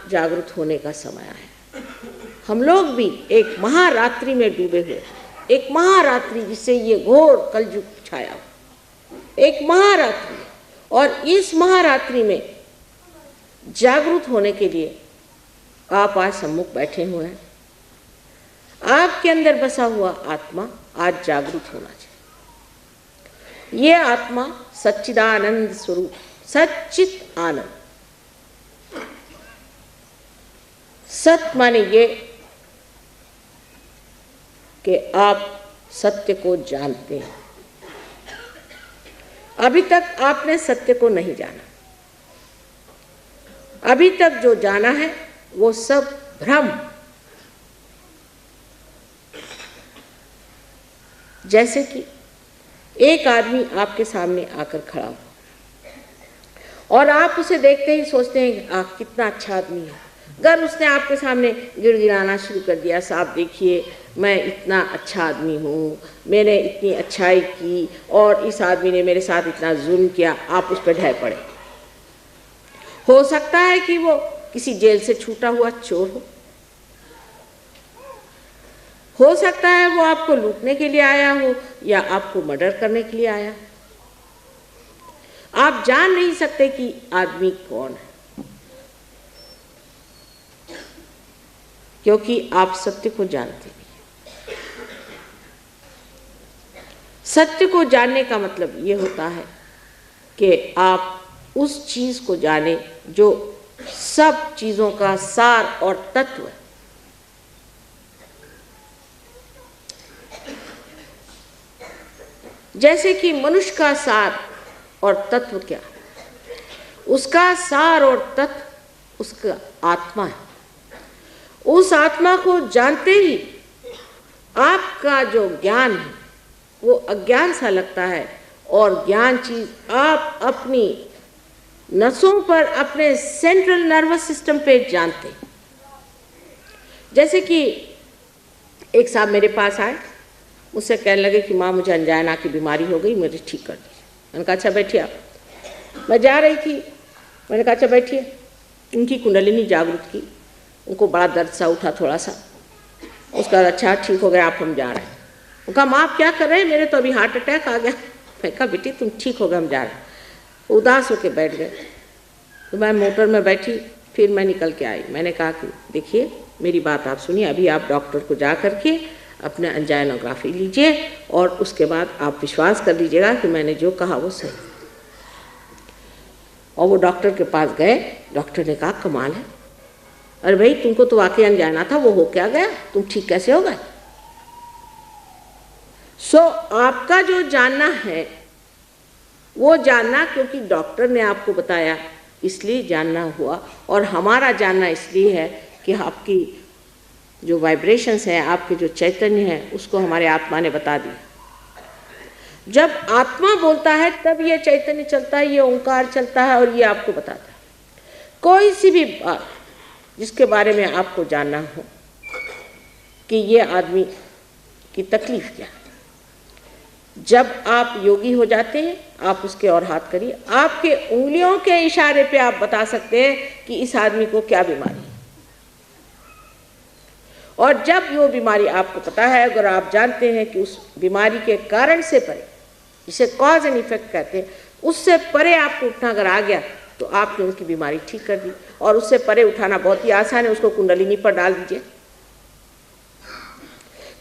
जागृत होने का समय है। हम लोग भी एक महारात्रि में डूबे हुए, एक महारात्रि जिससे ये घोर कलयुग छाया हो, एक महारात्रि, और इस महारात्रि में जागृत होने के लिए आप आज सम्मुख बैठे हुए हैं। आपके अंदर बसा हुआ आत्मा आज जागृत होना चाहिए। ये आत्मा सच्चिदानंद स्वरूप, सच्चित आनंद। सत माने ये कि आप सत्य को जानते हैं। अभी तक आपने सत्य को नहीं जाना। अभी तक जो जाना है वो सब भ्रम। जैसे कि एक आदमी आपके सामने आकर खड़ा हो और आप उसे देखते ही सोचते हैं कि आप कितना अच्छा आदमी है। अगर उसने आपके सामने गिड़गिड़ाना शुरू कर दिया, साहब देखिए मैं इतना अच्छा आदमी हूँ, मैंने इतनी अच्छाई की और इस आदमी ने मेरे साथ इतना जुल्म किया, आप उस पर ढह पड़े। हो सकता है कि वो किसी जेल से छूटा हुआ चोर हो सकता है वो आपको लूटने के लिए आया हो या आपको मर्डर करने के लिए आया। आप जान नहीं सकते कि आदमी कौन है, क्योंकि आप सत्य को जानते नहीं। सत्य को जानने का मतलब ये होता है कि आप उस चीज को जाने जो सब चीजों का सार और तत्व है। जैसे कि मनुष्य का सार और तत्व क्या है? उसका सार और तत्व उसका आत्मा है। उस आत्मा को जानते ही आपका जो ज्ञान है वो अज्ञान सा लगता है, और ज्ञान चीज आप अपनी नसों पर, अपने सेंट्रल नर्वस सिस्टम पे जानते। जैसे कि एक साहब मेरे पास आए, मुझसे कहने लगे कि माँ मुझे अंजाना की बीमारी हो गई, मुझे ठीक कर दीजिए। मैंने कहा अच्छा बैठिए आप। मैं जा रही थी, मैंने कहा अच्छा बैठिए। उनकी कुंडलिनी जागृत की, उनको बड़ा दर्द सा उठा थोड़ा सा। उसका अच्छा ठीक हो गया, आप हम जा रहे हैं। उनका कहा माँ आप क्या कर रहे हैं, मेरे तो अभी हार्ट अटैक आ गया। मैं कहा बेटी तुम ठीक हो गए, हम जा रहे हैं। उदास होकर बैठ गए। तो मैं मोटर में बैठी, फिर मैं निकल के आई। मैंने कहा कि देखिए मेरी बात आप सुनिए, अभी आप डॉक्टर को जा करके अपने एंजाइनोग्राफी लीजिए और उसके बाद आप विश्वास कर लीजिएगा कि मैंने जो कहा वो सही। और वो डॉक्टर के पास गए। डॉक्टर ने कहा कमाल है, अरे भाई तुमको तो वाकई अंजाना था, वो हो क्या गया, तुम ठीक कैसे हो गए? सो आपका जो जानना है वो जानना क्योंकि डॉक्टर ने आपको बताया इसलिए जानना हुआ, और हमारा जानना इसलिए है कि आपकी जो वाइब्रेशंस हैं, आपके जो चैतन्य है, उसको हमारे आत्मा ने बता दिया। जब आत्मा बोलता है तब ये चैतन्य चलता है, ये ओंकार चलता है और ये आपको बताता है। कोई सी भी बात जिसके बारे में आपको जानना हो कि ये आदमी की तकलीफ क्या है, जब आप योगी हो जाते हैं आप उसके और हाथ करिए, आपके उंगलियों के इशारे पे आप बता सकते हैं कि इस आदमी को क्या बीमारी है। और जब वो बीमारी आपको पता है, अगर आप जानते हैं कि उस बीमारी के कारण से परे, जिसे कॉज एंड इफेक्ट कहते हैं, उससे परे आपको उठना अगर आ गया तो आपने उनकी बीमारी ठीक कर दी। और उससे परे उठाना बहुत ही आसान है, उसको कुंडलिनी पर डाल दीजिए।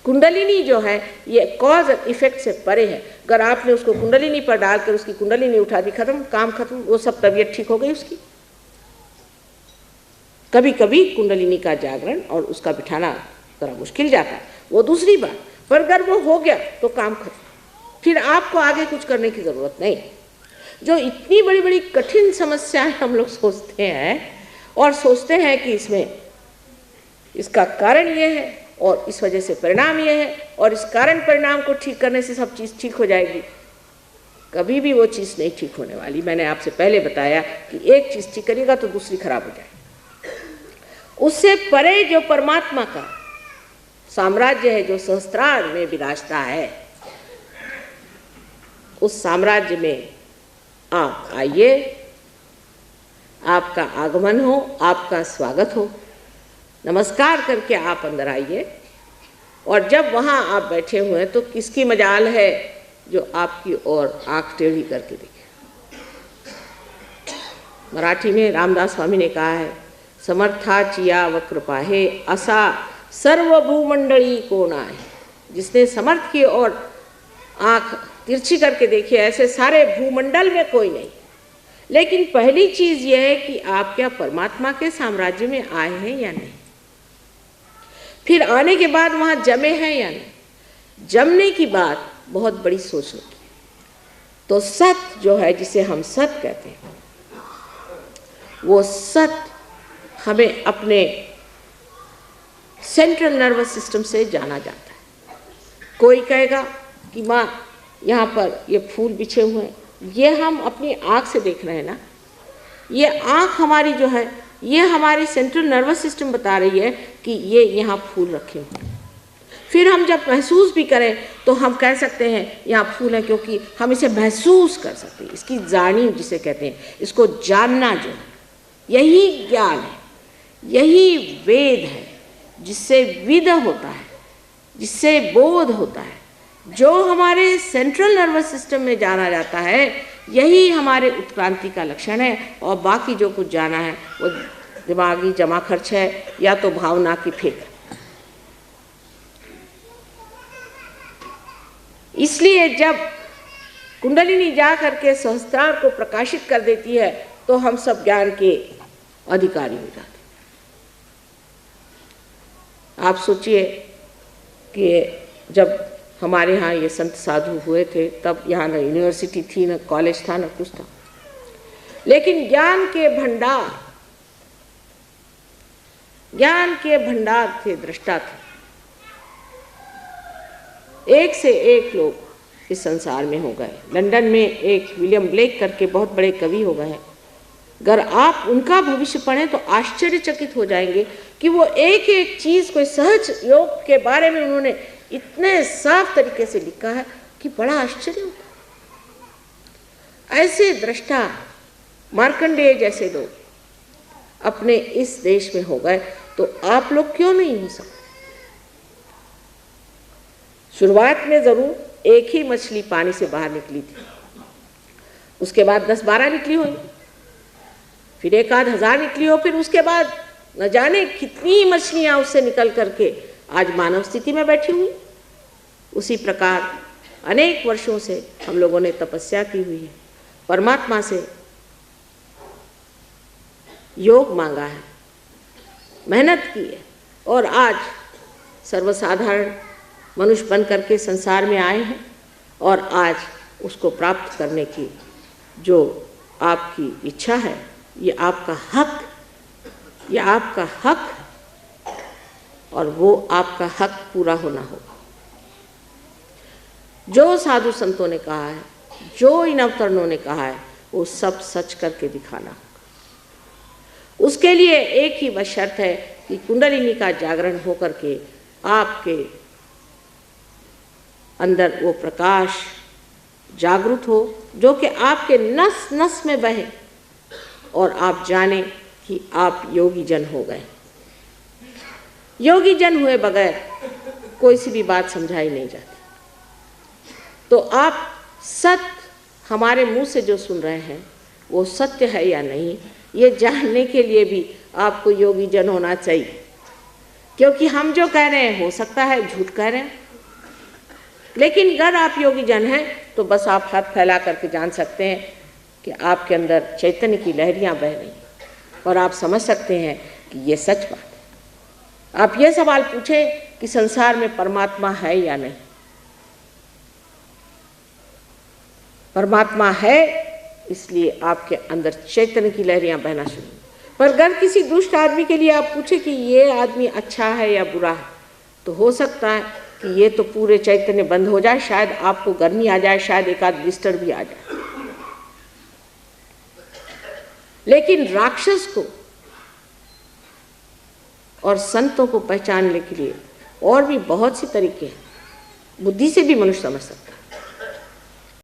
कुंडलिनी जो है ये कॉज और इफेक्ट से परे है। अगर आपने उसको कुंडलिनी पर डालकर उसकी कुंडलिनी उठा दी, खत्म, काम खत्म, वो सब तबीयत ठीक हो गई उसकी। कभी कभी कुंडलिनी का जागरण और उसका बिठाना थोड़ा मुश्किल जाता है, वो दूसरी बात, पर अगर वो हो गया तो काम खत्म, फिर आपको आगे कुछ करने की जरूरत नहीं। जो इतनी बड़ी बड़ी कठिन समस्याएं हम लोग सोचते हैं और सोचते हैं कि इसमें इसका कारण ये है और इस वजह से परिणाम ये है और इस कारण परिणाम को ठीक करने से सब चीज़ ठीक हो जाएगी, कभी भी वो चीज़ नहीं ठीक होने वाली। मैंने आपसे पहले बताया कि एक चीज़ ठीक करिएगा तो दूसरी खराब हो जाएगी। उससे परे जो परमात्मा का साम्राज्य है, जो सहस्त्रार में विराजता है, उस साम्राज्य में आप आइए, आपका आगमन हो, आपका स्वागत हो। नमस्कार करके आप अंदर आइए। और जब वहाँ आप बैठे हुए हैं तो किसकी मजाल है जो आपकी ओर आँख टेढ़ी करके देखे। मराठी में रामदास स्वामी ने कहा है, समर्थाची याव कृपा हे असा सर्व भूमंडली कोण आहे। जिसने समर्थ की ओर आँख तिरछी करके देखी, ऐसे सारे भूमंडल में कोई नहीं। लेकिन पहली चीज यह है कि आप क्या परमात्मा के साम्राज्य में आए हैं या नहीं। फिर आने के बाद वहां जमे हैं या नहीं। जमने की बात बहुत बड़ी सोचने की। तो सत जो है, जिसे हम सत कहते हैं, वो सत हमें अपने सेंट्रल नर्वस सिस्टम से जाना जाता है। कोई कहेगा कि माँ यहाँ पर ये फूल बिछे हुए हैं, ये हम अपनी आँख से देख रहे हैं ना। ये आँख हमारी जो है, ये हमारी सेंट्रल नर्वस सिस्टम बता रही है कि ये यहाँ फूल रखे हुए हैं। फिर हम जब महसूस भी करें तो हम कह सकते हैं यहाँ फूल है, क्योंकि हम इसे महसूस कर सकते हैं। इसकी जानी जिसे कहते हैं, इसको जानना जो है, यही ज्ञान है, यही वेद है, जिससे विद होता है, जिससे बोध होता है। जो हमारे सेंट्रल नर्वस सिस्टम में जाना जाता है, यही हमारे उत्क्रांति का लक्षण है। और बाकी जो कुछ जाना है वो दिमागी जमा खर्च है या तो भावना की फेंक। इसलिए जब कुंडलिनी जा करके सहस्त्रार को प्रकाशित कर देती है तो हम सब ज्ञान के अधिकारी हो जाते। आप सोचिए कि जब हमारे यहाँ ये संत साधु हुए थे, तब यहाँ न यूनिवर्सिटी थी, न कॉलेज था, न कुछ था, लेकिन ज्ञान के भंडार थे, दृष्टा थे। एक से एक लोग इस संसार में हो गए। लंदन में एक विलियम ब्लेक करके बहुत बड़े कवि हो गए हैं। अगर आप उनका भविष्य पढ़ें तो आश्चर्यचकित हो जाएंगे कि वो एक एक चीज को, सहज योग के बारे में उन्होंने इतने साफ तरीके से लिखा है कि बड़ा आश्चर्य होता है। ऐसे दृष्टा मार्कंडेय जैसे लोग अपने इस देश में हो गए, तो आप लोग क्यों नहीं हो सकते। शुरुआत में जरूर एक ही मछली पानी से बाहर निकली थी, उसके बाद 10-12 निकली होगी, फिर 1,000 निकली हो, फिर उसके बाद न जाने कितनी मछलियां उससे निकल करके आज मानव स्थिति में बैठी हुई। उसी प्रकार अनेक वर्षों से हम लोगों ने तपस्या की हुई है, परमात्मा से योग मांगा है, मेहनत की है, और आज सर्वसाधारण मनुष्य बन करके संसार में आए हैं। और आज उसको प्राप्त करने की जो आपकी इच्छा है, ये आपका हक, ये आपका हक है, और वो आपका हक पूरा होना होगा। जो साधु संतों ने कहा है, जो इन अवतरणों ने कहा है, वो सब सच करके दिखाना होगा। उसके लिए एक ही बस शर्त है कि कुंडलिनी का जागरण होकर के आपके अंदर वो प्रकाश जागृत हो, जो कि आपके नस नस में बहे, और आप जाने कि आप योगी जन हो गए। योगी जन हुए बगैर कोई सी भी बात समझाई नहीं जाती। तो आप सत्य हमारे मुंह से जो सुन रहे हैं वो सत्य है या नहीं, ये जानने के लिए भी आपको योगी जन होना चाहिए। क्योंकि हम जो कह रहे हैं हो सकता है झूठ कह रहे हैं, लेकिन अगर आप योगी जन हैं तो बस आप हाथ फैला करके जान सकते हैं कि आपके अंदर चैतन्य की लहरियां बह रही हैं, और आप समझ सकते हैं कि ये सच बात है। आप ये सवाल पूछें कि संसार में परमात्मा है या नहीं। परमात्मा है, इसलिए आपके अंदर चैतन्य की लहरियां बहना शुरू। पर अगर किसी दुष्ट आदमी के लिए आप पूछे कि ये आदमी अच्छा है या बुरा है, तो हो सकता है कि ये तो पूरे चैतन्य बंद हो जाए, शायद आपको गर्मी आ जाए, शायद एक आध ब्लिस्टर भी आ जाए। लेकिन राक्षस को और संतों को पहचानने के लिए और भी बहुत सी तरीके हैं, बुद्धि से भी मनुष्य समझ सकता है।